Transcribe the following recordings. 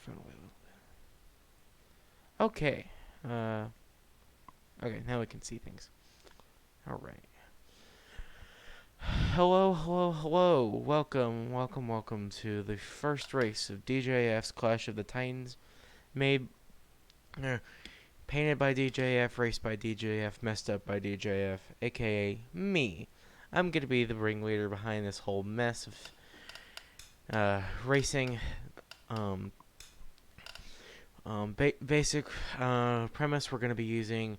microphone away a little bit. Okay. Okay, now we can see things. Alright. Hello, hello, hello. Welcome to the first race of DJF's Clash of the Titans. Made, painted by DJF, raced by DJF, messed up by DJF, aka me. I'm gonna be the ringleader behind this whole mess of racing. Basic premise, we're going to be using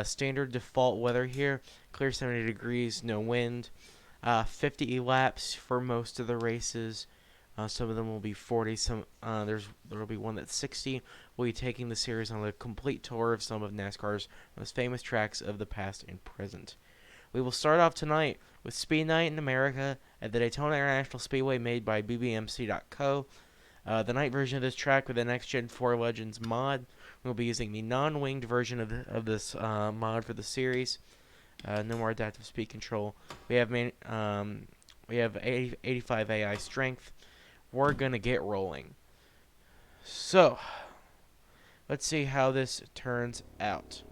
standard default weather here. Clear 70 degrees, no wind. 50 laps for most of the races. Some of them will be 40. There will be one that's 60. We'll be taking the series on a complete tour of some of NASCAR's most famous tracks of the past and present. We will start off tonight with Speed Night in America at the Daytona International Speedway, made by BBMC.co. The night version of this track with the Next Gen 4 Legends mod. We'll be using the non-winged version of this mod for the series. No more adaptive speed control. We have 85 AI strength. We're gonna get rolling. So let's see how this turns out.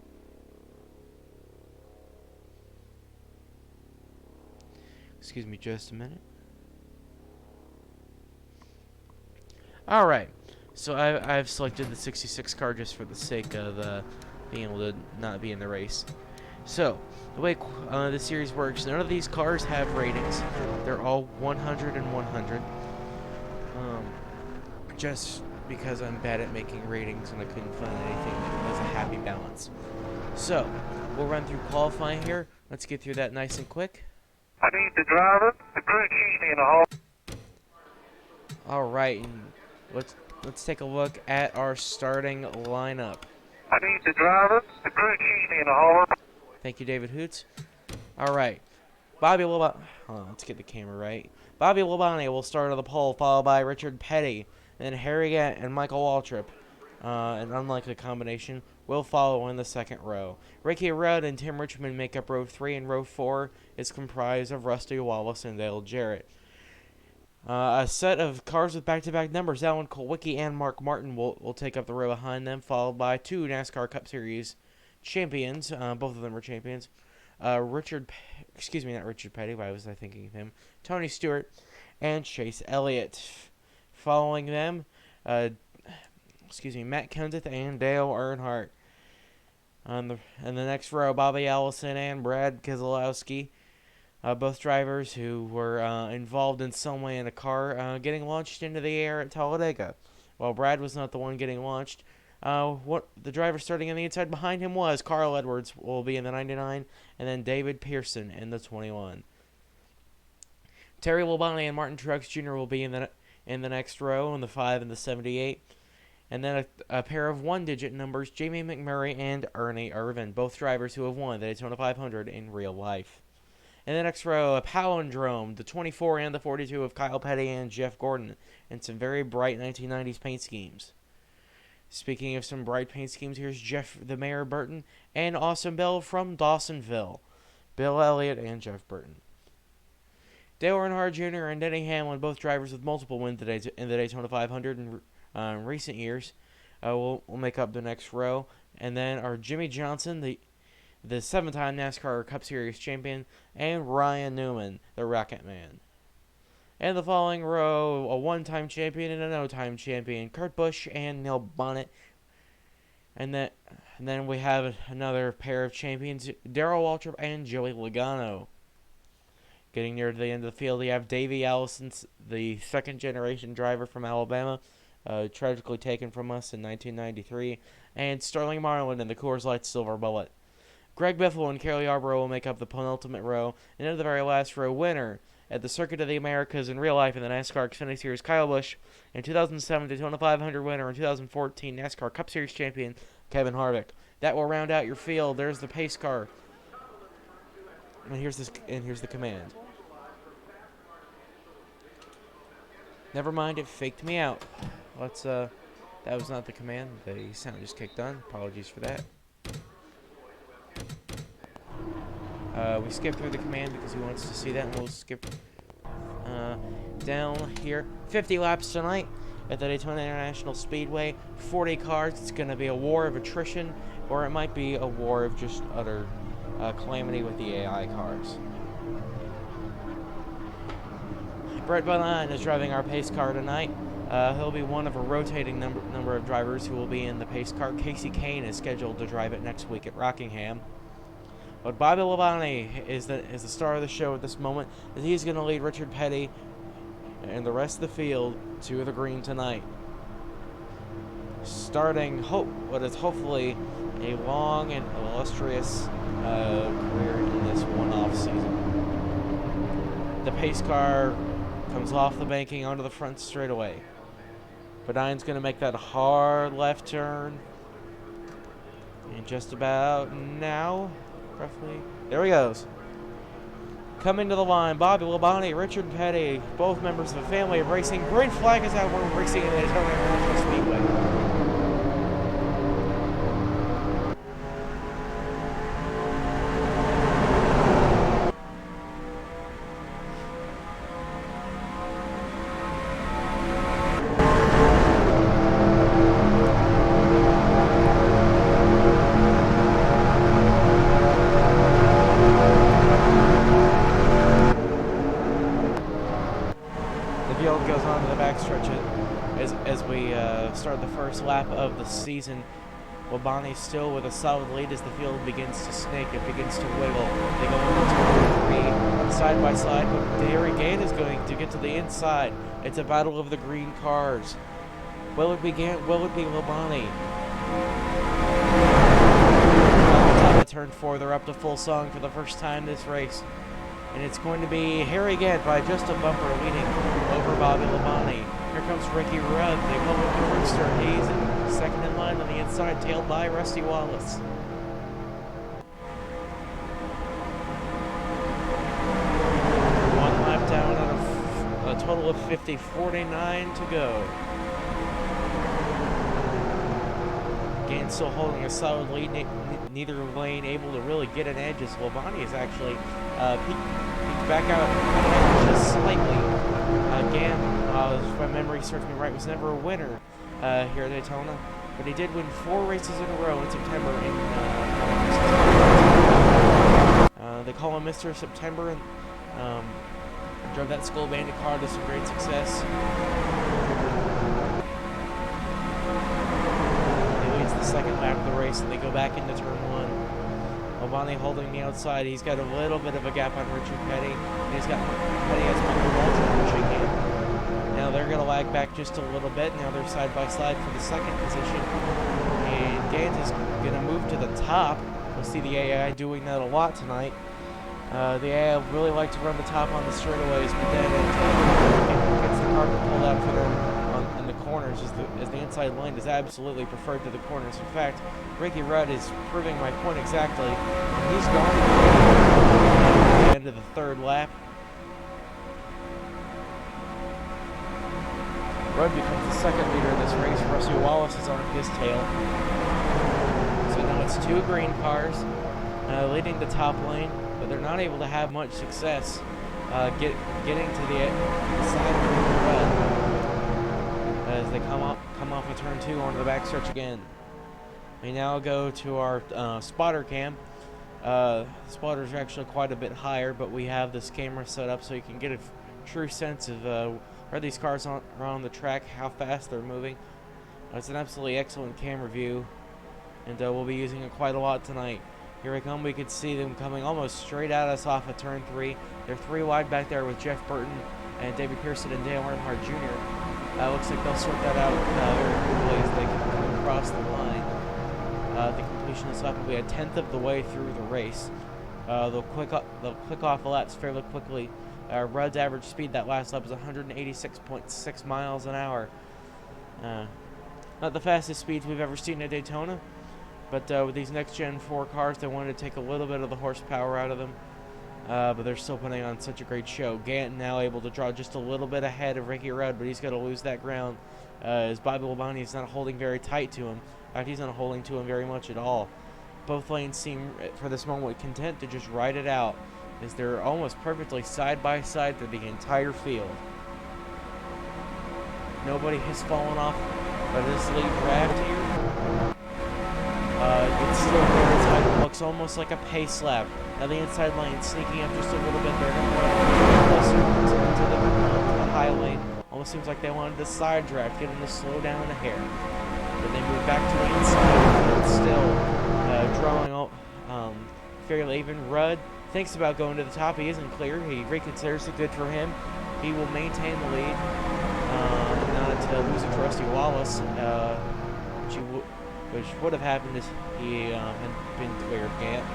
Excuse me just a minute. Alright, so I've selected the 66 car just for the sake of being able to not be in the race. So, the way the series works, none of these cars have ratings. They're all 100 and 100. Just because I'm bad at making ratings and I couldn't find anything that was a happy balance. So, we'll run through qualifying here. Let's get through that nice and quick. I need the driver, the crew chief, and the hall. Alright, let's take a look at our starting lineup. I need the driver, the crew chief, and the hauler. Thank you, David Hoots. Alright, Bobby Labonte. Let's get the camera right. Bobby Labonte will start on the pole, followed by Richard Petty, and then Harry Gant and Michael Waltrip. An unlikely combination will follow in the second row. Ricky Rudd and Tim Richmond make up row 3, and row 4 is comprised of Rusty Wallace and Dale Jarrett. A set of cars with back-to-back numbers, Alan Kulwicki and Mark Martin, will take up the row behind them, followed by two NASCAR Cup Series champions. Both of them are champions. Not Richard Petty, why was I thinking of him? Tony Stewart and Chase Elliott. Following them, Matt Kenseth and Dale Earnhardt. In the next row, Bobby Allison and Brad Keselowski. Both drivers who were involved in some way in a car getting launched into the air at Talladega. While Brad was not the one getting launched, what the driver starting on the inside behind him was Carl Edwards will be in the 99, and then David Pearson in the 21. Terry Labonte and Martin Truex Jr. will be in the next row in the 5 and the 78. And then a pair of one-digit numbers, Jamie McMurray and Ernie Irvan, both drivers who have won the Daytona 500 in real life. In the next row, a palindrome, the 24 and the 42 of Kyle Petty and Jeff Gordon, and some very bright 1990s paint schemes. Speaking of some bright paint schemes, here's Jeff the Mayor Burton and Austin Bell from Dawsonville, Bill Elliott and Jeff Burton. Dale Earnhardt Jr. and Denny Hamlin, both drivers with multiple wins in the Daytona 500 in recent years, will make up the next row. And then our Jimmy Johnson, the 7-time NASCAR Cup Series champion, and Ryan Newman, the Rocket Man. And the following row, a one-time champion and a no-time champion, Kurt Busch and Neil Bonnet. And then we have another pair of champions, Darrell Waltrip and Joey Logano. Getting near to the end of the field, we have Davey Allison, the second-generation driver from Alabama, tragically taken from us in 1993, and Sterling Marlin in the Coors Light Silver Bullet. Greg Biffle and Cale Yarborough will make up the penultimate row, and in the very last row, winner at the Circuit of the Americas in real life in the NASCAR Xfinity Series, Kyle Busch, and 2007 Daytona 500 winner and 2014 NASCAR Cup Series champion, Kevin Harvick. That will round out your field. There's the pace car. And here's the command. Never mind, it faked me out. That was not the command. The sound just kicked on. Apologies for that. We skipped through the command because he wants to see that, and we'll skip down here. 50 laps tonight. at the Daytona International Speedway. 40 cars. It's going to be a war of attrition, or it might be a war of just utter calamity with the AI cars. Brett Bonin is driving our pace car tonight. He'll be one of a rotating number of drivers who will be in the pace car. Casey Kane is scheduled to drive it next week at Rockingham. But Bobby Labonte is the star of the show at this moment, as he's going to lead Richard Petty and the rest of the field to the green tonight. Starting what is hopefully a long and illustrious career in this one-off season. The pace car comes off the banking onto the front straightaway. Bodine's going to make that hard left turn. And just about now, roughly. There he goes. Coming to the line, Bobby Labonte, Richard Petty, both members of a family of racing. Green flag is out. We're racing in the Daytona International Speedway. Goes on to the backstretch as we start the first lap of the season. Labonte still with a solid lead as the field begins to snake. It begins to wiggle. They go into turn 3 side by side, but Harry Gant is going to get to the inside. It's a battle of the green cars. Will it be Gant? Will it be Labonte? On the top of turn 4, they're up to full song for the first time this race. And it's going to be Harry Gant by just a bumper leading over Bobby Labonte. Here comes Ricky Rudd. They come with the Roadster. He's in second in line on the inside, tailed by Rusty Wallace. One lap down out of a total of 50, 49 to go. Gant still holding a solid lead. Neither lane able to really get an edge as Labonte is actually peeked back out just slightly. Gant, if my memory serves me right, was never a winner here at Daytona, but he did win 4 races in a row in September. They call him Mr. September, and drove that Skull Bandit car to some great success. The second lap of the race, and they go back into turn 1. Labonte holding the outside. He's got a little bit of a gap on Richard Petty, and he's got Petty as Michael Waltrip pushing him. Now they're going to lag back just a little bit. Now they're side by side for the second position, and Gant is going to move to the top. We'll see the AI doing that a lot tonight. The AI really like to run the top on the straightaways, but then it gets the carpet pulled out for them in the corners, as the inside lane is absolutely preferred to the corners. In fact, Ricky Rudd is proving my point exactly. He's gone at the end of the third lap. Rudd becomes the second leader of this race. Rusty Wallace is on his tail. So now it's 2 green cars leading the top lane, but they're not able to have much success getting to the side of Ricky Rudd as they come off of turn 2 onto the backstretch again. We now go to our spotter cam. Spotters are actually quite a bit higher, but we have this camera set up so you can get a true sense of where these cars are on the track, how fast they're moving. It's an absolutely excellent camera view, and we'll be using it quite a lot tonight. Here we come. We could see them coming almost straight at us off of turn 3. They're 3 wide back there with Jeff Burton and David Pearson and Dale Earnhardt Jr. Looks like they'll sort that out very quickly as they come across the line. The completion of this lap will be a 10th of the way through the race. They'll click off the laps fairly quickly. Rudd's average speed that last lap was 186.6 miles an hour. Not the fastest speeds we've ever seen at Daytona, but with these next-gen 4 cars, they wanted to take a little bit of the horsepower out of them. But they're still putting on such a great show. Gant now able to draw just a little bit ahead of Ricky Rudd, but he's going to lose that ground as Bobby Labonte is not holding very tight to him. In fact, he's not holding to him very much at all. Both lanes seem, for this moment, content to just ride it out as they're almost perfectly side by side through the entire field. Nobody has fallen off by this lead draft here. It's still very tight. It looks almost like a pace lap. Now the inside lane sneaking up just a little bit. They're going to run a little bit closer to the high lane. Almost seems like they wanted to side draft, get them to slow down a hair. Then they move back to the inside. It's still drawing fairly even. Rudd thinks about going to the top. He isn't clear. He reconsiders it. Good for him. He will maintain the lead. Not losing to Rusty Wallace, which would have happened if he had been clear of Gant.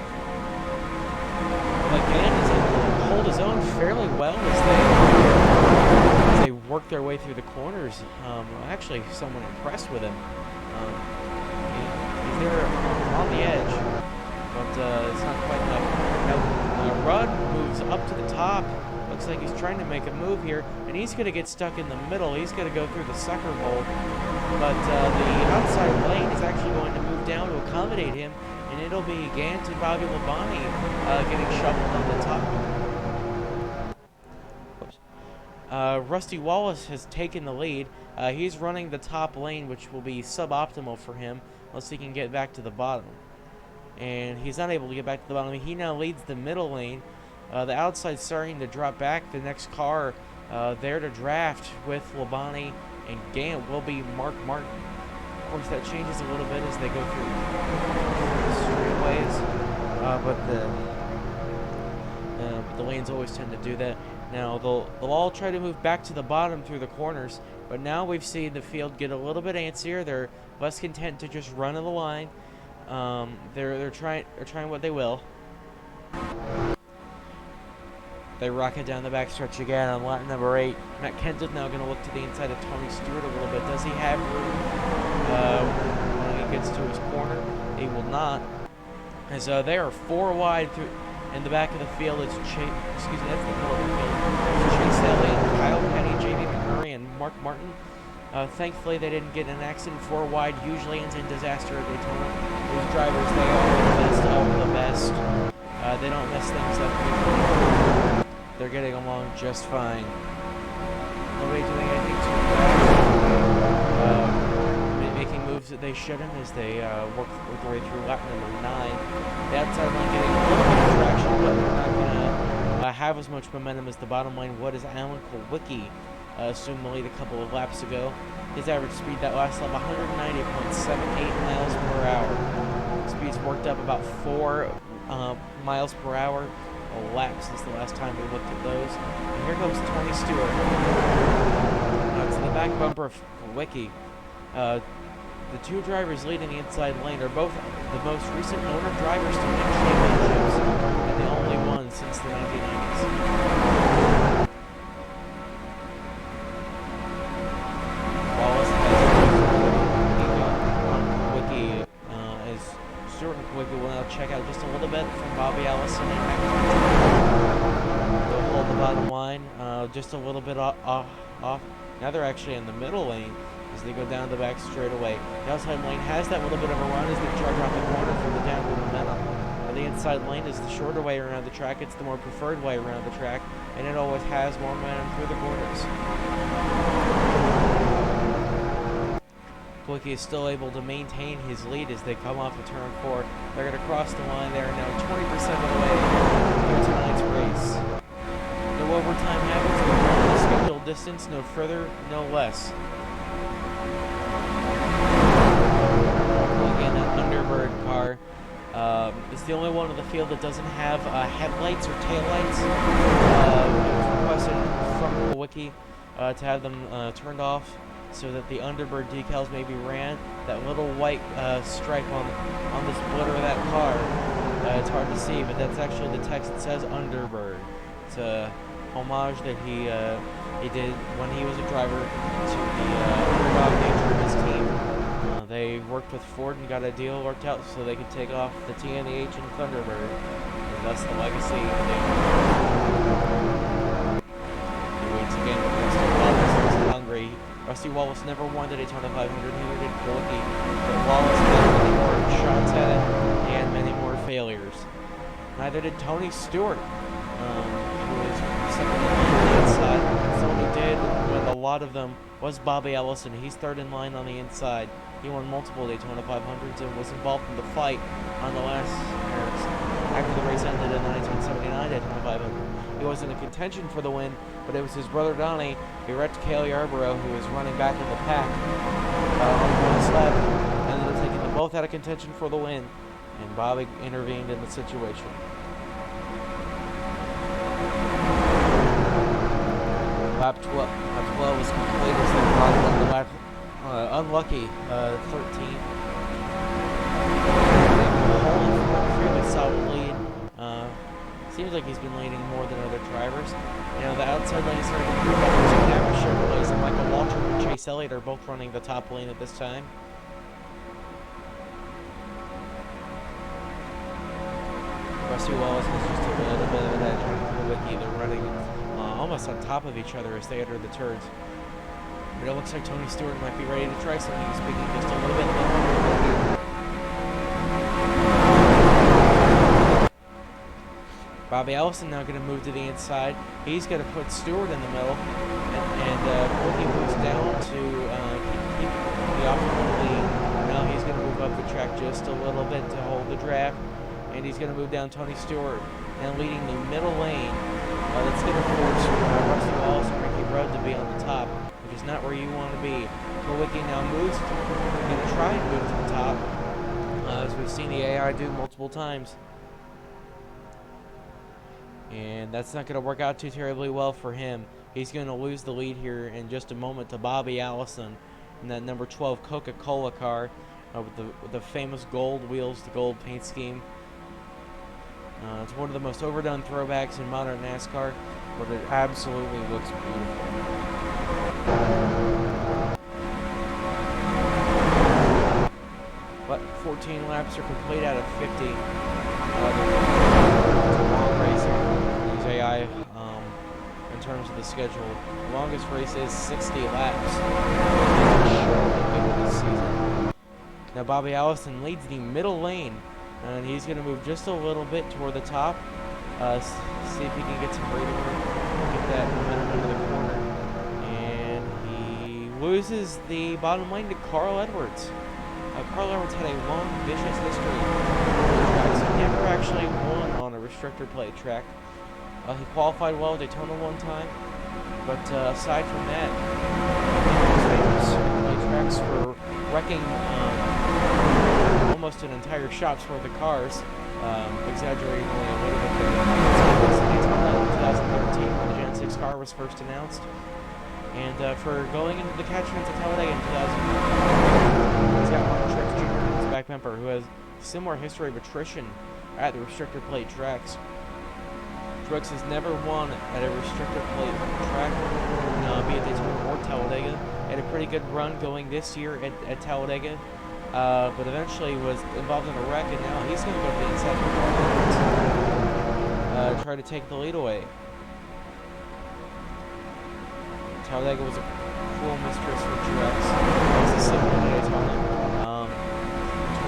But Gant is able to hold his own fairly well as they work their way through the corners. Actually, somewhat impressed with him. He's there on the edge, but it's not quite enough. Now, Rudd moves up to the top. Looks like he's trying to make a move here, and he's going to get stuck in the middle. He's going to go through the sucker hole, but the outside lane is actually going to move down to accommodate him, and it'll be Gant and Bobby Labonte getting shuffled on the top. Oops. Rusty Wallace has taken the lead. He's running the top lane, which will be suboptimal for him unless he can get back to the bottom. And he's not able to get back to the bottom. He now leads the middle lane. The outside starting to drop back. The next car there to draft with Labonte and Gant will be Mark Martin. Of course, that changes a little bit as they go through straightaways, but the lanes always tend to do that. Now they'll all try to move back to the bottom through the corners, but now we've seen the field get a little bit antsier. They're less content to just run in the line. They're trying what they will. They rocket down the backstretch again on lap number 8. Matt Kenseth now going to look to the inside of Tony Stewart a little bit. Does he have room when he gets to his corner? He will not. As they are 4 wide through in the back of the field. It's that's the middle of the field. It's Chase Elliott, Kyle Petty, Jamie McMurray, and Mark Martin. Thankfully, they didn't get in an accident. 4 wide usually ends in disaster at Daytona. These drivers, they are the best of the best. They don't mess things up usually. They're getting along just fine. Nobody doing anything too bad. Making moves that they shouldn't as they work their way through lap number 9. The outside line getting a little bit of traction, but they're not going to have as much momentum as the bottom line. What is Alan Kulwicki assumed the lead a couple of laps ago? His average speed that last lap, 190.78 miles per hour. Speed's worked up about 4 miles per hour a lap since the last time we looked at those. And here goes Tony Stewart. To the back bumper of Kulwicki. The 2 drivers leading the inside lane are both the most recent owner drivers to win championships, and the only one since the 1990s. Wallace has on Kulwicki as Stewart and Kulwicki will now check out just a little bit from Bobby Allison and Matt. They'll hold the bottom line just a little bit off. Now they're actually in the middle lane as they go down the back straightaway. The outside lane has that little bit of a run as they charge off the corner from the downward momentum. The inside lane is the shorter way around the track. It's the more preferred way around the track, and it always has more momentum through the corners. Kulwicki is still able to maintain his lead as they come off of turn 4. They're going to cross the line. They are now 20% of the way through tonight's race. No overtime happens. We're on the scheduled distance, no further, no less. Again, that Thunderbird car is the only one in the field that doesn't have headlights or taillights. It was requested from Kulwicki to have them turned off so that the Underbird decals maybe ran. That little white stripe on the splitter of that car, it's hard to see, but that's actually the text that says Underbird. It's a homage that he did when he was a driver to the underdog nature of his team. They worked with Ford and got a deal worked out so they could take off the T and the H in Thunderbird, and thus the legacy. He waits again with Rusty Wallace in Hungary. Rusty Wallace never won the Daytona 500. Neither did Kulwicki, but Wallace had many more shots at it and many more failures. Neither did Tony Stewart. who is second in line on the inside. Someone who did win a lot of them was Bobby Allison. He's third in line on the inside. He won multiple Daytona 500s and was involved in the fight on the last after the race ended in the 1979 Daytona 500. He wasn't in contention for the win, but it was his brother Donnie, who wrecked Cale Yarborough, who was running back in the pack on one lap, ended up taking them both out of contention for the win, and Bobby intervened in the situation. Lap 12 was complete as they brought on the lap. Unlucky 13. Fairly solid lead. Seems like he's been leading more than other drivers. You know, the outside lane is starting to move up. There's a Napa Chevrolets and Michael Waltrip and Chase Elliott are both running the top lane at this time. Rusty Wallace has just a little bit of an edge on Wiki. They're running almost on top of each other as they enter the turns. But it looks like Tony Stewart might be ready to try something. He's speaking just a little bit. Bobby Allison now going to move to the inside. He's going to put Stewart in the middle, and Wiki moves down to keep the optimal lead. Now he's going to move up the track just a little bit to hold the draft, and he's going to move down Tony Stewart and leading the middle lane. That's going to force Rusty Wallace and Ricky Rudd to be on the top, which is not where you want to be. Wiki now moves, going to try and move to the top, as we've seen the AI do multiple times. And that's not going to work out too terribly well for him. He's going to lose the lead here in just a moment to Bobby Allison in that number 12 Coca-Cola car with the famous gold wheels, the gold paint scheme. It's one of the most overdone throwbacks in modern NASCAR, but it absolutely looks beautiful. 14 laps are complete out of 50. Long race these AI in terms of the schedule. The longest race is 60 laps. This season. Now Bobby Allison leads the middle lane, and he's going to move just a little bit toward the top. See if he can get some breathing room, get that momentum into the corner. And he loses the bottom lane to Carl Edwards. Carl Edwards had a long, vicious history. He never actually won on a restrictor plate track. He qualified well at Daytona one time, but aside from that, he was famous plate tracks for wrecking almost an entire shop's worth of cars, exaggerating only a little bit there. Daytona in 2013 when the Gen 6 car was first announced, and for going into the catchments at Talladega in 2009. He's got Martin Truex Jr. in his back bumper, who has a similar history of attrition at the restrictor plate tracks. Truex has never won at a restrictor plate track, be it Daytona or Talladega. Had a pretty good run going this year at Talladega, but eventually was involved in a wreck, and now he's going to go to the inside and try to take the lead away. Talladega was a cool mistress for Truex. It was a similar to Daytona.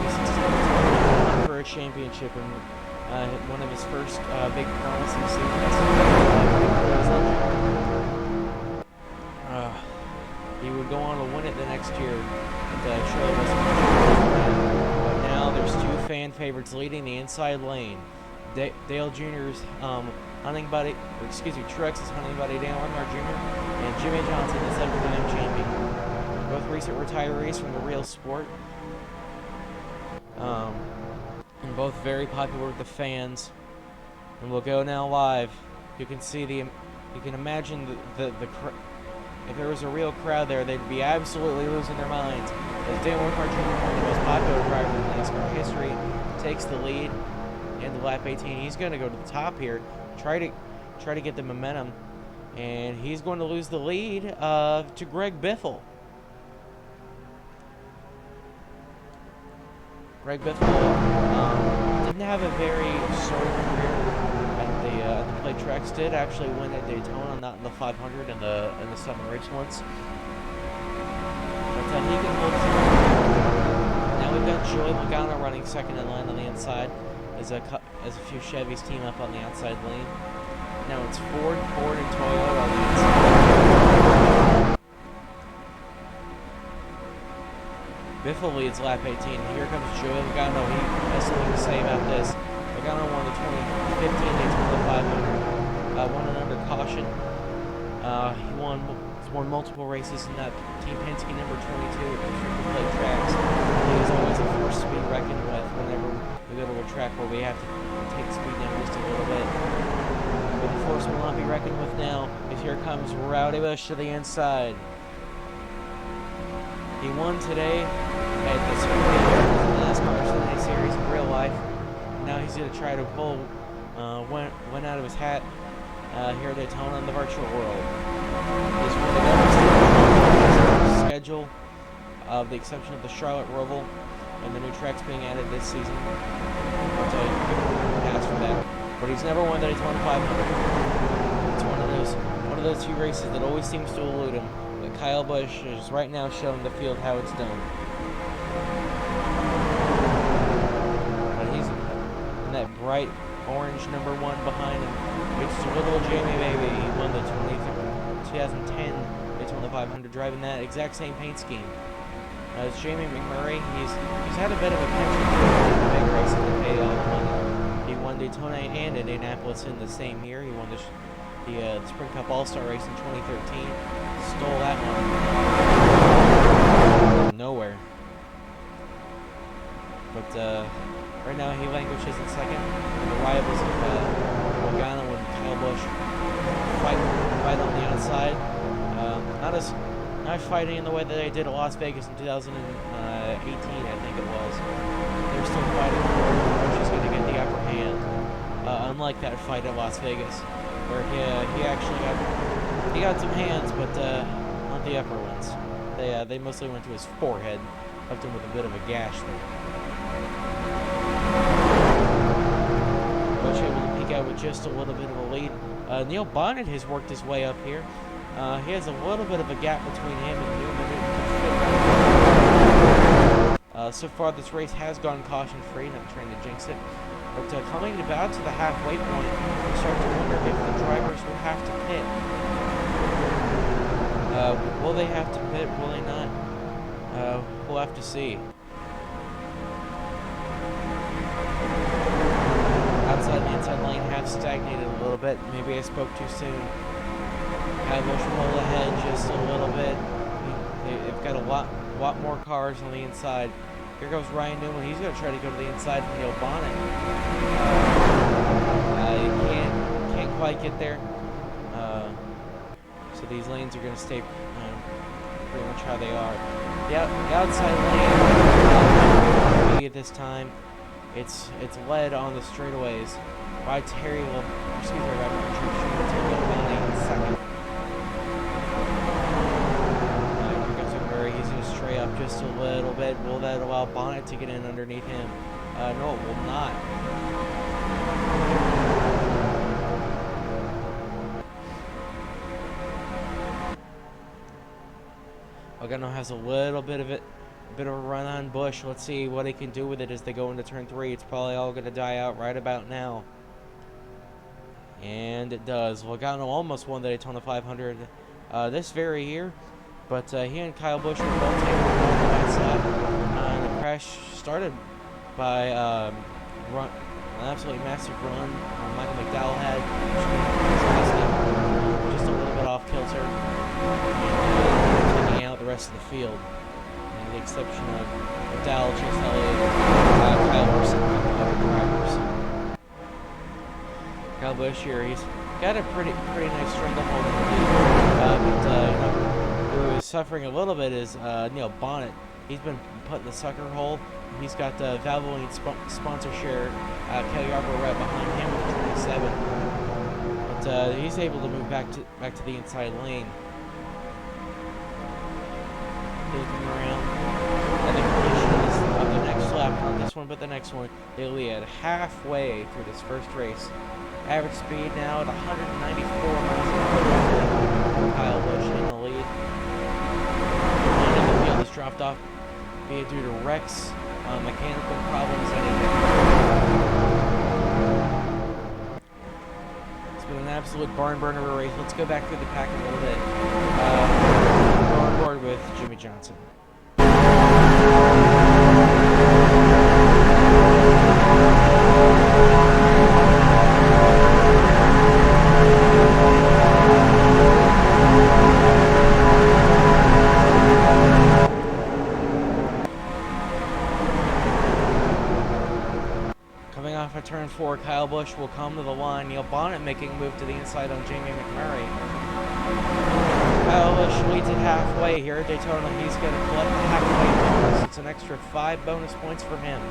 2016 for a championship, and one of his first big promising seasons. He would go on to win it the next year. But now there's two fan favorites leading the inside lane. Dale Jr.'s hunting buddy, Truex's hunting buddy Dale Earnhardt Jr. and Jimmy Johnson, the 7-time champion. Both recent retirees from the real sport. And both very popular with the fans. And we'll go now live. You can see you can imagine the if there was a real crowd there, they'd be absolutely losing their minds. As Dale Earnhardt Jr., one of the most popular drivers in NASCAR history, takes the lead into lap 18. He's going to go to the top here, try to get the momentum, and he's going to lose the lead to Greg Biffle. Greg Biffle didn't have a very storied career at the plate tracks. Did actually win at Daytona, not in the 500 and the 7 race once. But he can hold his own. Now we've got Joey Logano running second in line on the inside as a few Chevys team up on the outside lane. Now it's Ford, and Toyota on the inside. Biffle leads lap 18. Here comes Joey Logano. He has something to say about this. Logano won the 2015 Daytona 500. Won it under caution. He won multiple races in that Team Penske number 22 at the Triple Plate tracks. He is always a force to be reckoned with whenever we go to a track where we have to take the speed down just a little bit. But the force will not be reckoned with now, as here comes Rowdy Bush to the inside. He won today at the NASCAR Sunday Series in real life. Now he's going to try to pull one out of his hat here at Daytona in the virtual world. He's one of the best schedule, of the exception of the Charlotte Roval and the new tracks being added this season. I'll tell you, pass for that. But he's never won the Daytona 500. It's one of those few races that always seems to elude him. But Kyle Busch is right now showing the field how it's done. But he's in that bright orange number 1 behind him. It's little Jamie Baby. He won the 2010 Daytona 500 driving that exact same paint scheme. As Jamie McMurray, he's had a bit of a penchant for the big races to pay all the money. He won Daytona and Indianapolis in the same year. He won the Sprint Cup All-Star race in 2013. Stole that one from nowhere. But right now he languishes in second. And the rivals of Logano and Kyle Busch fight on the outside. Not fighting in the way that they did at Las Vegas in 2018, I think it was. They're still fighting for which is going to get the upper hand. Unlike that fight at Las Vegas, where he actually got some hands, but not the upper ones. They mostly went to his forehead, left him with a bit of a gash there. Busch able to peek out with just a little bit of a lead. Neil Bonnet has worked his way up here. He has a little bit of a gap between him and Newman. So far, this race has gone caution-free, not trying to jinx it. But coming about to the halfway point, we start to wonder if the drivers will have to pit. Will they have to pit? Will they not? We'll have to see. Outside the inside lane have stagnated a little bit. Maybe I spoke too soon. Kyle Busch pull ahead just a little bit. They've got a lot more cars on the inside. Here goes Ryan Newman. He's going to try to go to the inside from Neil Bonnet. He can't quite get there. So these lanes are going to stay pretty much how they are. The outside lane at this time. It's led on the straightaways by Terry Labonte in second. He's going to stray up just a little bit. Will that allow Bonnet to get in underneath him? No, it will not. Logano has a little bit of a run on Busch. Let's see what he can do with it as they go into turn 3. It's probably all going to die out right about now. And it does. Logano almost won the Daytona 500 this very year. But he and Kyle Busch were both taken on the outside. And the crash started by an absolutely massive run Michael McDowell had. Just a little bit off kilter. And taking out the rest of the field. With the exception of McDowell, Chase Elliott, Kyle Busch, and other drivers. Kyle Busch here, he's got a pretty nice stranglehold in the lead. Who is suffering a little bit is Neil Bonnet. He's been put in the sucker hole. He's got Valvoline sponsor share. Kelly Yarborough right behind him with 27. But he's able to move back to the inside lane. Looking around at the conditions of the next lap, not this one, but the next one. They'll be at halfway through this first race. Average speed now at 194 miles an hour. Kyle Busch in the lead. The field has dropped off, be it due to wrecks, mechanical problems, anything. It's been an absolute barn burner of a race. Let's go back through the pack a little bit. Go on board with Jimmy Johnson. Coming off of turn 4, Kyle Busch will come to the line. Neil Bonnet making a move to the inside on Jamie McMurray. Kyle Busch leads it halfway here at Daytona. He's going to collect the halfway bonus. It's an extra 5 bonus points for him.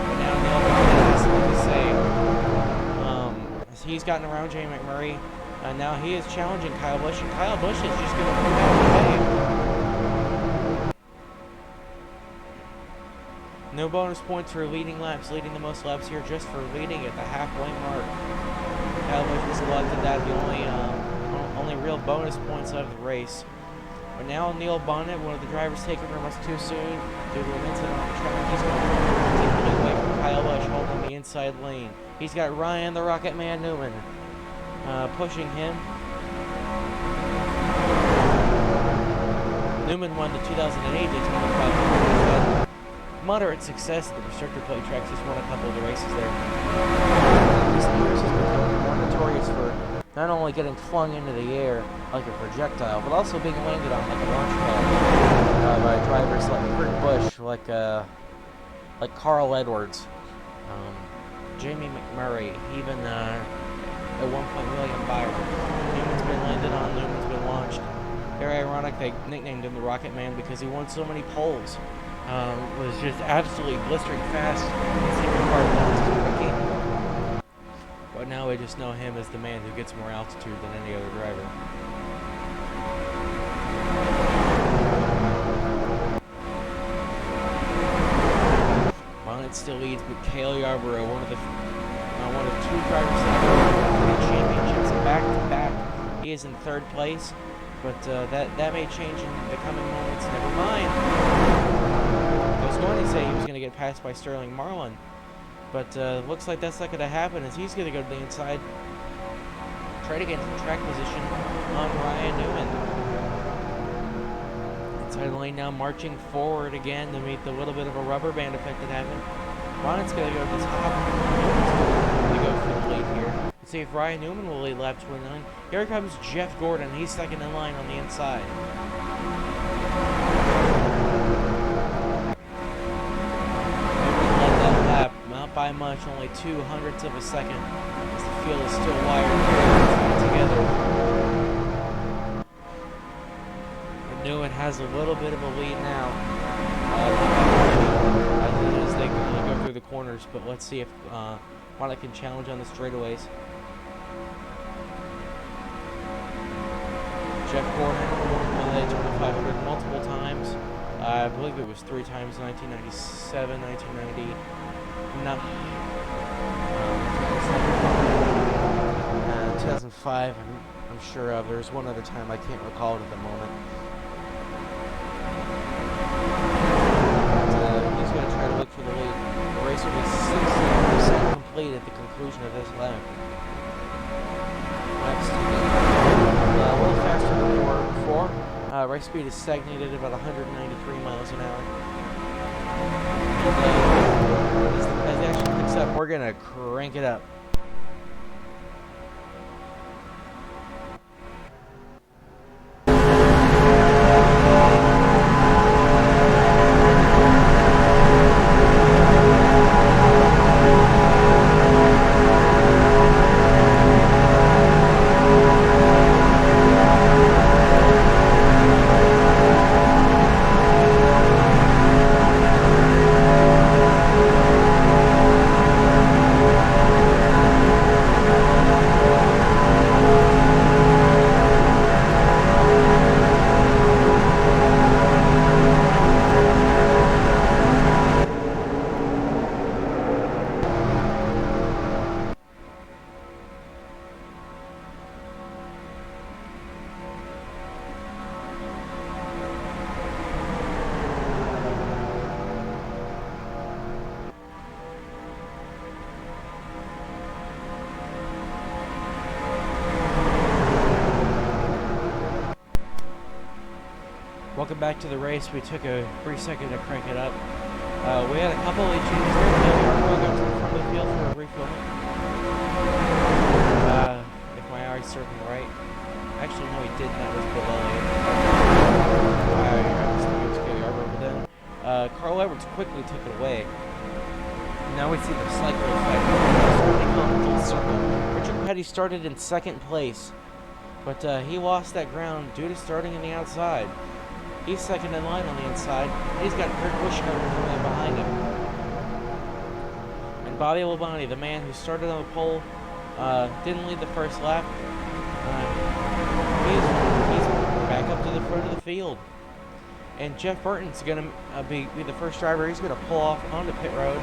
But now Neil Bonnet has something to say. He's gotten around Jamie McMurray. Now he is challenging Kyle Busch, and Kyle Busch is just going to move out of the way. No bonus points for leading laps, leading the most laps here just for leading at the halfway mark. Kyle Busch was selected that the only real bonus points of the race. But now Neil Bonnet, one of the drivers taken from us too soon due to an incident on the track. He's going to take the lead away from Kyle Busch, holding the inside lane. He's got Ryan the Rocket Man Newman pushing him. Newman won the 2008 Daytona 500. Moderate success at the restrictor plate tracks. He's won a couple of the races there. Recent years he's become more notorious for not only getting flung into the air like a projectile, but also being landed on like a launch pad by drivers like Kurt Busch, like Carl Edwards, Jamie McMurray, even at one point William Byron. Newman's been landed on, Newman's been launched. Very ironic they nicknamed him the Rocket Man because he won so many poles. Was just absolutely blistering fast in the second part of the But now we just know him as the man who gets more altitude than any other driver. Bonnet still leads, but Cale Yarborough, one of two drivers that have championships back to back. He is in 3rd place, but that may change in the coming moments. Never mind. I was going to say he was going to get passed by Sterling Marlin, but looks like that's not going to happen as he's going to go to the inside, try to get into track position on Ryan Newman. Inside lane now marching forward again to meet the little bit of a rubber band effect that happened. Bonnet's going to go to the top. Newman's going to go for the lead here. Let's see if Ryan Newman will lead lap 29. Here comes Jeff Gordon. He's second in line on the inside. By much, only 0.02 of a second, as the field is still wired together. But Newman has a little bit of a lead now as they go through the corners, but let's see if Bonnet can challenge on the straightaways. Jeff Gordon won the Daytona 500 multiple times. I believe it was 3 times, 1997, 1990. Not 2005 I'm sure of. There's one other time I can't recall it at the moment. He's going to try to look for the lead. The race will be 60% complete at the conclusion of this lap. Next, a little faster than we were before. Race speed is stagnated at about 193 miles an hour. As the action picks up, we're going to crank it up. Welcome back to the race. We took a brief second to crank it up. We had a couple of changes there. We'll go to the front of the field for a refueling. If my eyes serve me right. Actually, no, he didn't. That was Bill Elliott. I was thinking it was Cody Arbor, but then Carl Edwards quickly took it away. Now we see the cycle effect. Starting on full circle. Richard Petty started in second place, but he lost that ground due to starting in the outside. He's second in line on the inside. He's got Kurt Buschkow coming in behind him. And Bobby Labonte, the man who started on the pole, didn't lead the first lap. He's back up to the front of the field. And Jeff Burton's going to be the first driver. He's going to pull off onto pit road.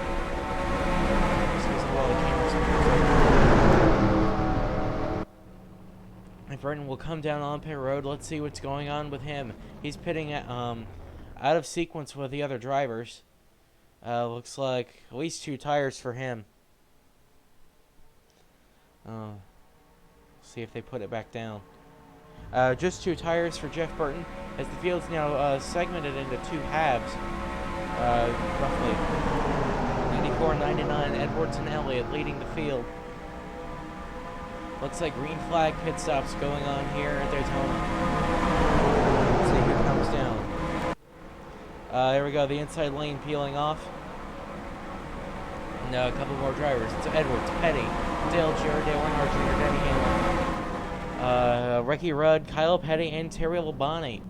And Burton will come down on pit road. Let's see what's going on with him. He's pitting at, out of sequence with the other drivers. Looks like at least 2 tires for him. See if they put it back down. Just 2 tires for Jeff Burton, as the field's now segmented into 2 halves, roughly. 94 and 99, Edwards and Elliott leading the field. Looks like green flag pit stops going on here at Daytona. Let's see who comes down. There we go, the inside lane peeling off. And a couple more drivers. It's Edwards, Petty, Dale Jarrett, Dale Earnhardt Jr., Denny Hamlin, Ricky Rudd, Kyle Petty, and Terry Labonte.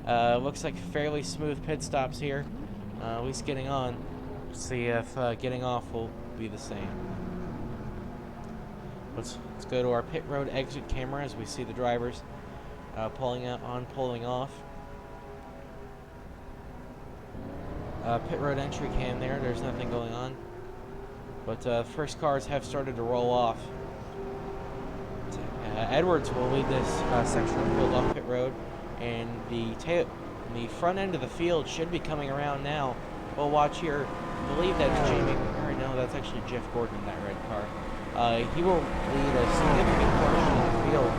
Looks like fairly smooth pit stops here. At least getting on. Let's see if getting off will be the same. Let's go to our pit road exit camera as we see the drivers pulling out on, pulling off. Pit road entry cam there. There's nothing going on, but first cars have started to roll off. Edwards will lead this section of the field off pit road, and the front end of the field should be coming around now. We'll watch here. I believe that's Jamie. Or no, that's actually Jeff Gordon in that red car. He will lead a significant portion of the field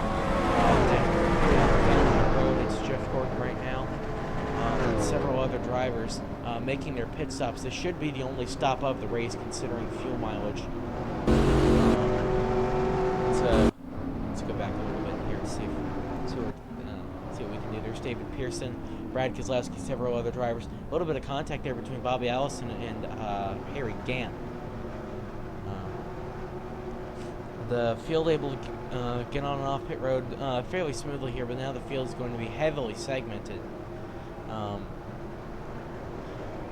down the road. It's Jeff Gordon right now, and several other drivers making their pit stops. This should be the only stop of the race, considering fuel mileage. Let's go back a little bit here and see what we can do. There's David Pearson, Brad Keselowski, several other drivers. A little bit of contact there between Bobby Allison and Harry Gant. The field able to get on and off pit road fairly smoothly here, but now the field is going to be heavily segmented.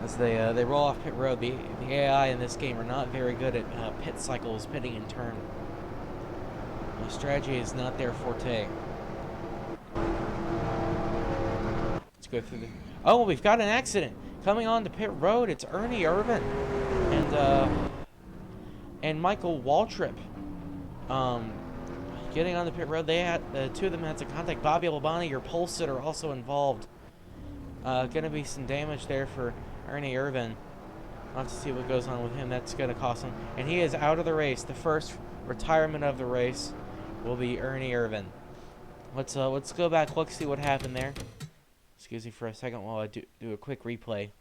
As they roll off pit road, the AI in this game are not very good at pit cycles, pitting in turn. The strategy is not their forte. Let's go through the... Oh, we've got an accident coming on to pit road. It's Ernie Irvan and Michael Waltrip. Getting on the pit road, they had 2 of them had some contact. Bobby Labonte, your pole sitter, also involved. Gonna be some damage there for Ernie Irvan. I'll have to see what goes on with him. That's gonna cost him, and he is out of the race. The first retirement of the race will be Ernie Irvan. Let's go back. Let's see what happened there. Excuse me for a second while I do a quick replay.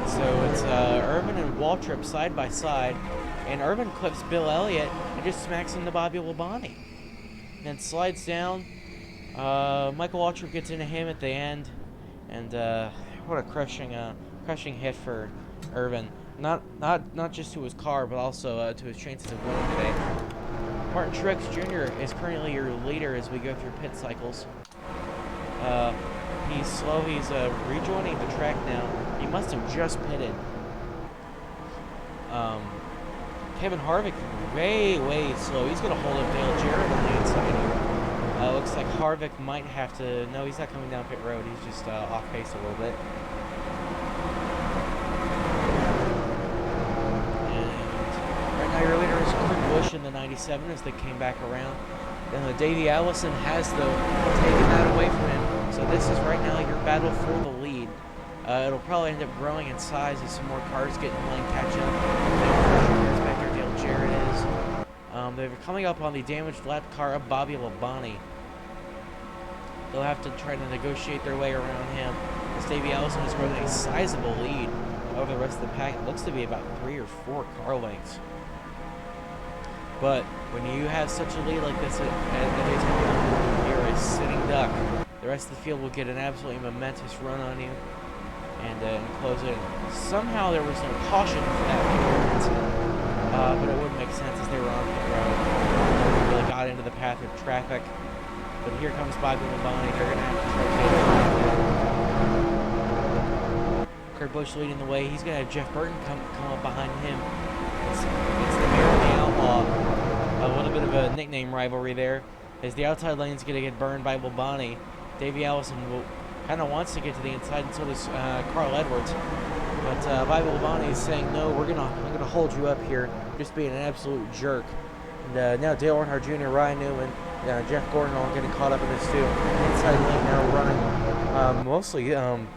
So it's Irvan and Waltrip side by side, and Irvan clips Bill Elliott and just smacks into Bobby Labonte. Then slides down. Michael Waltrip gets into him at the end, and what a crushing hit for Irvan. Not just to his car, but also to his chances of winning today. Martin Truex Jr. is currently your leader as we go through pit cycles. He's slow. He's rejoining the track now. He must have just pitted. Kevin Harvick, way slow. He's going to hold up Dale Jarrett on the inside here. Looks like Harvick might have to... No, he's not coming down pit road. He's just off pace a little bit. And right now your leader is Kurt Busch in the 97 as they came back around. Then Davey Allison has, though, taken that away from him. So this is right now your battle for the lead. It'll probably end up growing in size as some more cars get in line catch up. Inspector Dale Jarrett is. They're coming up on the damaged lap car of Bobby Labonte. They'll have to try to negotiate their way around him. As Davey Allison has grown a sizable lead over the rest of the pack. It looks to be about 3 or 4 car lengths. But when you have such a lead like this at Daytona, you're a sitting duck. The rest of the field will get an absolutely momentous run on you and close it. Somehow there was no caution for that incident, but it wouldn't make sense as they were on pit road. They really got into the path of traffic. But here comes Bobby Labonte. They're going to have to try to get Kurt Busch leading the way. He's going to have Jeff Burton come up behind him. It's the Mayor and the Outlaw. A little bit of a nickname rivalry there. As the outside lane's going to get burned by Labonte. Davey Allison kind of wants to get to the inside, and so does Carl Edwards. But Bobby Labonte is saying, no, I'm gonna hold you up here, just being an absolute jerk. And now Dale Earnhardt Jr., Ryan Newman, Jeff Gordon all getting caught up in this too. Inside lane now running mostly on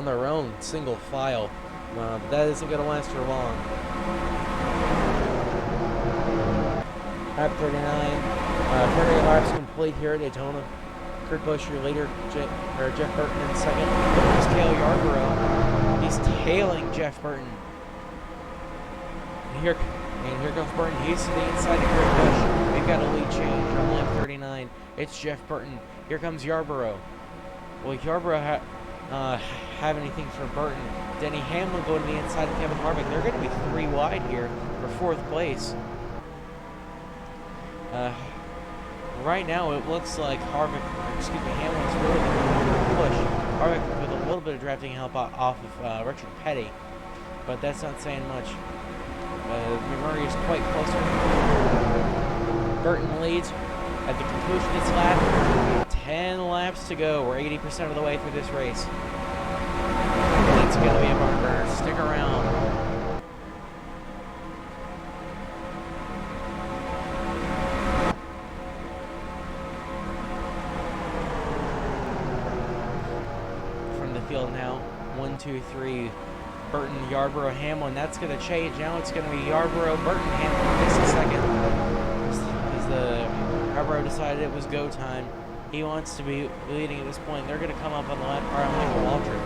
their own, single file. But that isn't going to last for long. Lap 39, 38 laps complete here at Daytona. Kurt Busch, your leader, Jeff Burton in second. There's Cale Yarborough. He's tailing Jeff Burton. And here comes Burton. He's to the inside of Kurt Busch. They've got a lead change on lap 39. It's Jeff Burton. Here comes Yarborough. Will Yarborough have anything for Burton? Denny Hamlin going to the inside of Kevin Harvick. They're going to be 3 wide here for 4th place. Right now, it looks like Hamlin's really going to push. Harvick with a little bit of drafting help off of Richard Petty, but that's not saying much. McMurray is quite closer. Burton leads at the conclusion of this lap. 10 laps to go. We're 80% of the way through this race. It's going to be a barn burner. Stick around. Field now, 1, 2, 3, Burton, Yarborough, Hamlin. That's going to change. Now it's going to be Yarborough, Burton, Hamlin. Just a second. As Yarborough decided it was go time. He wants to be leading at this point. They're going to come up on the lap car on Michael Waltrip.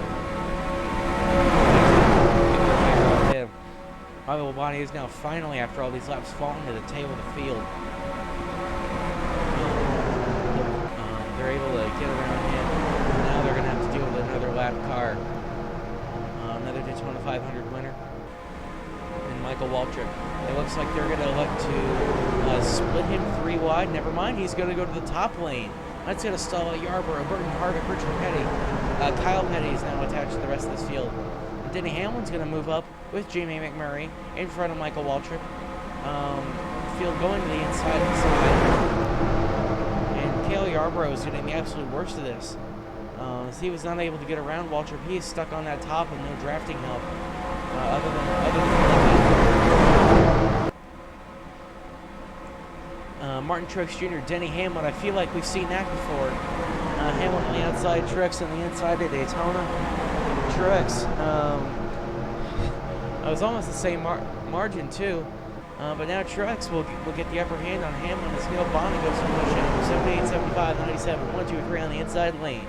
Bobby Labonte is now finally, after all these laps, falling to the tail of the field. They're able to get around him. Now they're going to have to deal with another lap car. Another Daytona 500 winner. And Michael Waltrip. It looks like they're going to look to split him 3 wide. Never mind, he's going to go to the top lane. That's going to stall out Yarborough, Burton, Harvick, Richard Petty. Kyle Petty is now attached to the rest of this field. And Denny Hamlin's going to move up with Jamie McMurray in front of Michael Waltrip. Field going to the inside of the side. And Cale Yarborough is getting the absolute worst of this. As he was not able to get around Waltrip, he is stuck on that top with no drafting help. Other than Martin Truex Jr., Denny Hamlin. I feel like we've seen that before. Hamlin on the outside, Truex on the inside at Daytona. Truex, it was almost the same margin too. But now Truex will get the upper hand on Hamlin as Neil Bonnet goes to push him. 78, 75, 97, 1, 2, 3 on the inside lane.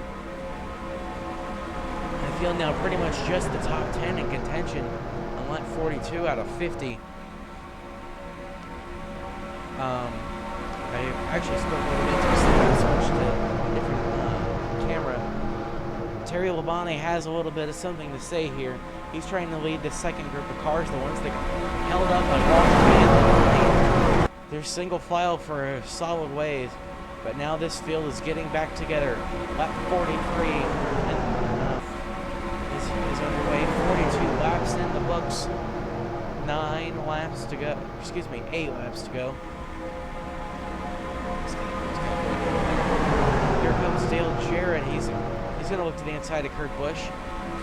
I feel now pretty much just the top 10 in contention on lap 42 out of 50. I actually spoke a little bit just switched to a different camera. Terry Labonte has a little bit of something to say here. He's trying to lead the second group of cars, the ones that held up by Walter. They're single file for a solid ways, but now this field is getting back together. Lap 43 is underway. 42 laps in the books. 9 laps to go. Excuse me, 8 laps to go. Here comes Dale Jarrett. He's going to look to the inside of Kurt Busch.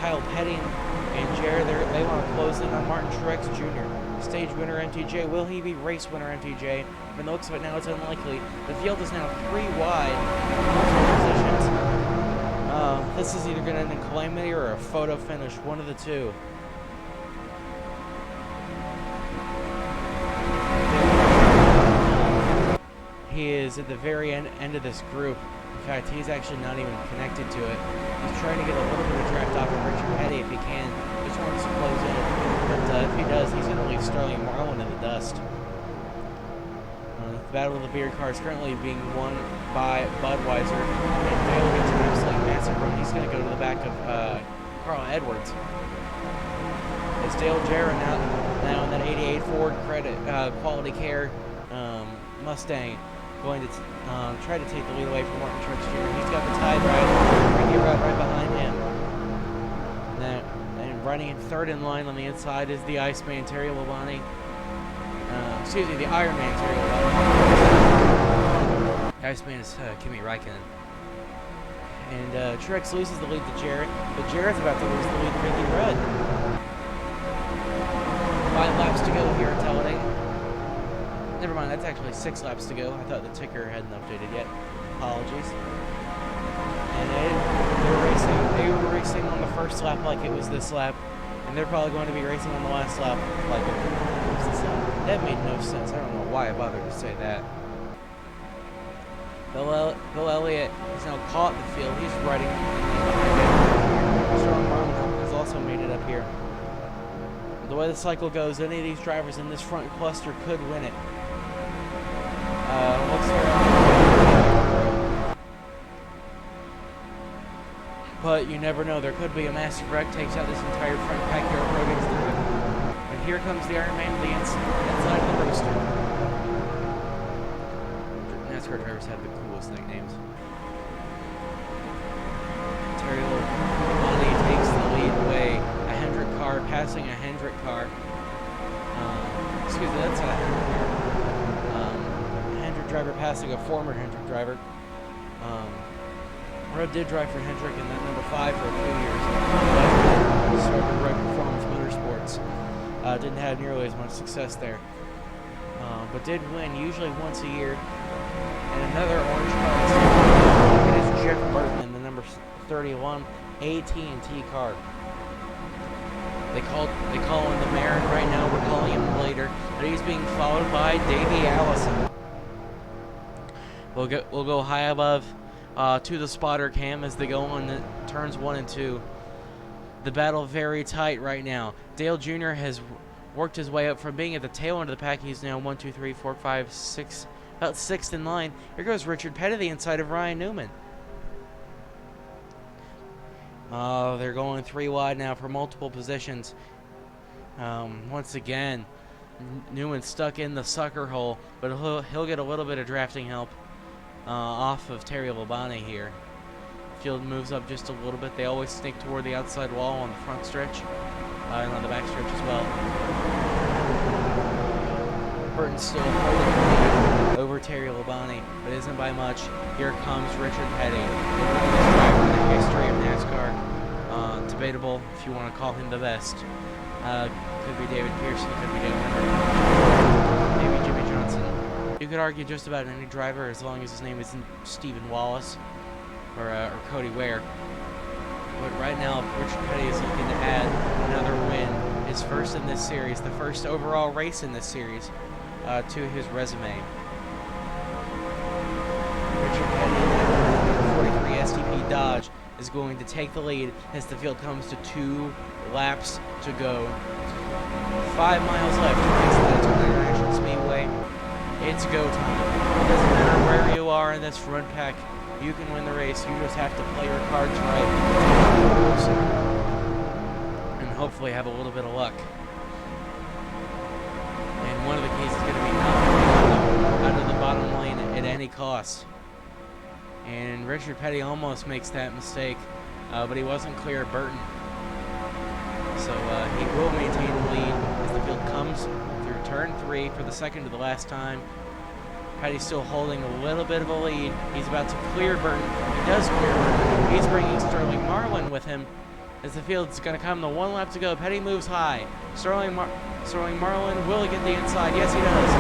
Kyle Petty and Jarrett, they want to close in on Martin Truex Jr. Stage winner MTJ. Will he be race winner MTJ? From the looks of it now, it's unlikely. The field is now 3 wide. Positions. This is either going to end in calamity or a photo finish. One of the two. He is at the very end of this group. In fact, he's actually not even connected to it. He's trying to get a little bit of draft off of Richard Petty if he can. Just wants to close in. But if he does, he's going to leave Sterling Marlin in the dust. The Battle of the Beard Car is currently being won by Budweiser. And Dale gets an absolute massive run. He's going to go to the back of Carl Edwards. It's Dale Jarrett now in that 88 Ford Quality Care Mustang, going to try to take the lead away from Martin Truex Jr. He's got the tide right behind him. And running in third in line on the inside is the Iceman Terry Labonte. Excuse me, the Iron Man Terry Labonte. The Iceman is Kimi Räikkönen. And Truex loses the lead to Jarrett, but Jarrett's about to lose the lead to Ricky Rudd. 5 laps to go here at Talladega. Never mind, that's actually 6 laps to go. I thought the ticker hadn't updated yet. Apologies. And they were racing on the first lap like it was this lap, and they're probably going to be racing on the last lap like it was this lap. That made no sense. I don't know why I bothered to say that. Bill Elliott has now caught the field. He's riding behind it. Sterling Marlin has also made it up here. The way the cycle goes, any of these drivers in this front cluster could win it. But you never know. There could be a massive wreck, takes out this entire front pack here. Rogan's through it. And here comes the Iron Man to the inside of the rooster. NASCAR drivers have the coolest nicknames. Terry Labonte takes the lead away. A Hendrick car passing a Hendrick car. Excuse me, that's a Hendrick car. Driver passing a former Hendrick driver. Rudd did drive for Hendrick in that number 5 for a few years. Started Rudd Performance Motorsports. Didn't have nearly as much success there, but did win usually once a year. And another orange car. It is Jeff Burton in the number 31 AT&T car. They call him the Marin right now. We're calling him later, but he's being followed by Davey Allison. We'll go high above to the spotter cam as they go on the turns 1 and 2. The battle very tight right now. Dale Jr. has worked his way up from being at the tail end of the pack. He's now 1, 2, 3, 4, 5, 6, about 6th in line. Here goes Richard Petty, the inside of Ryan Newman. They're going 3 wide now for multiple positions. Once again, Newman's stuck in the sucker hole, but he'll get a little bit of drafting help off of Terry Labonte here. Field moves up just a little bit. They always sneak toward the outside wall on the front stretch and on the back stretch as well. Burton's still holding over Terry Labonte, but isn't by much. Here comes Richard Petty, the greatest driver in the history of NASCAR. Debatable if you want to call him the best. Could be David Pearson, could be Dale Earnhardt, maybe Jimmy Johnson. You could argue just about any driver as long as his name isn't Stephen Wallace or Cody Ware. But right now, Richard Petty is looking to add another win, his first in this series, the first overall race in this series, to his resume. Richard Petty in that 43 STP Dodge is going to take the lead as the field comes to 2 laps to go. 5 miles left to race the Daytona International Speedway. It's go time. It doesn't matter where you are in this front pack, you can win the race. You just have to play your cards right and hopefully have a little bit of luck. And one of the keys is going to be not out of the bottom lane at any cost. And Richard Petty almost makes that mistake, but he wasn't clear of Burton. So he will maintain the lead as the field comes through turn 3 for the second to the last time. Petty's still holding a little bit of a lead. He's about to clear Burton. He does clear Burton. He's bringing Sterling Marlin with him as the field's going to come to 1 lap to go. Petty moves high. Sterling Marlin will get the inside. Yes, he does.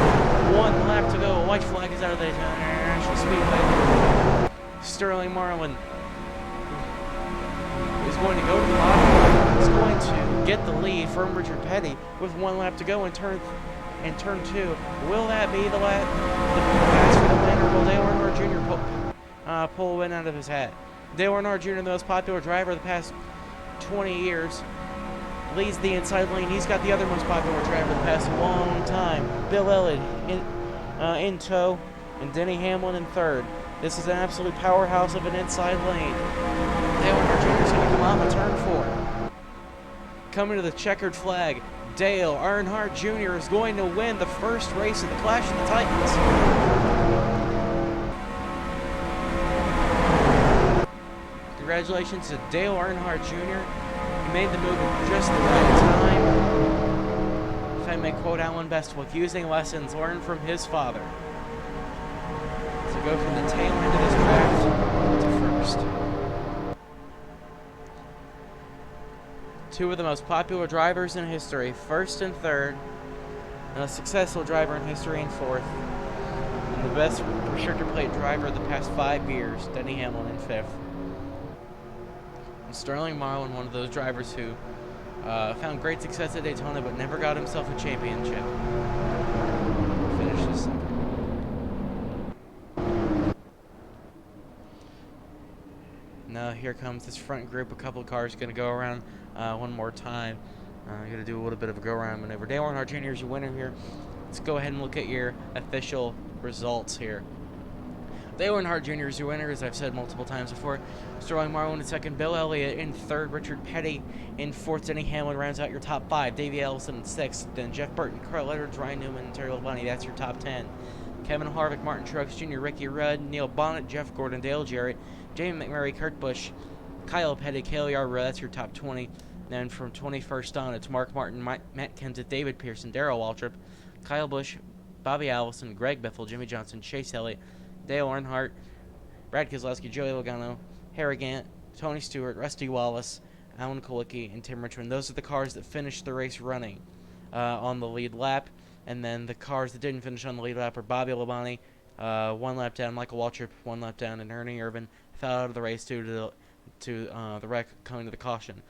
1 lap to go. A white flag is out of the International Speedway. Sterling Marlin is going to go to the bottom. He's going to get the lead from Richard Petty with 1 lap to go in turn in turn 2. Will that be the pass for the winner? Will Dale Earnhardt Jr. Pull a win out of his hat? Dale Earnhardt Jr., the most popular driver of the past 20 years, leads the inside lane. He's got the other most popular driver of the past long time, Bill Elliott, in tow, and Denny Hamlin in third. This is an absolute powerhouse of an inside lane. Dale Earnhardt Jr. is going to come off of turn 4. Coming to the checkered flag, Dale Earnhardt Jr. is going to win the first race of the Clash of the Titans. Congratulations to Dale Earnhardt Jr. He made the move at just the right time. If I may quote Alan Bestwick, using lessons learned from his father. To go from the tail end of this draft to first. Two of the most popular drivers in history, first and third, and a successful driver in history in fourth, and the best restrictor plate driver of the past 5 years, Denny Hamlin in fifth. And Sterling Marlin, one of those drivers who found great success at Daytona but never got himself a championship. Finished this second. Now here comes this front group. A couple of cars going to go around one more time. I'm going to do a little bit of a go-around maneuver. Dale Earnhardt Jr. is your winner here. Let's go ahead and look at your official results here. Dale Earnhardt Jr. is your winner, as I've said multiple times before. Sterling Marlin in second, Bill Elliott in third, Richard Petty in fourth, Denny Hamlin rounds out your top 5, Davey Ellison in sixth, then Jeff Burton, Carl Edwards, Ryan Newman, and Terry Labonte. That's your top 10. Kevin Harvick, Martin Truex Jr., Ricky Rudd, Neil Bonnet, Jeff Gordon, Dale Jarrett, Jamie McMurray, Kurt Busch, Kyle Petty, Cale Yarborough. That's your top 20. Then from 21st on, it's Mark Martin, Matt Kenseth, David Pearson, Darrell Waltrip, Kyle Busch, Bobby Allison, Greg Biffle, Jimmy Johnson, Chase Elliott, Dale Earnhardt, Brad Keselowski, Joey Logano, Harry Gant, Tony Stewart, Rusty Wallace, Alan Kulwicki, and Tim Richmond. Those are the cars that finished the race running on the lead lap. And then the cars that didn't finish on the lead lap are Bobby Labonte, 1 lap down, Michael Waltrip, 1 lap down, and Ernie Irvan fell out of the race due to the wreck coming to the caution.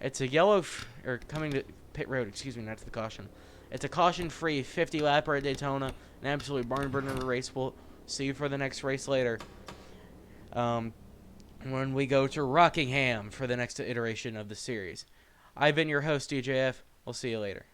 It's a yellow, or coming to pit road, excuse me, not to the caution. It's a caution-free 50 lapper at Daytona, an absolute barn burner race. We'll see you for the next race later. When we go to Rockingham for the next iteration of the series. I've been your host, DJF. We'll see you later.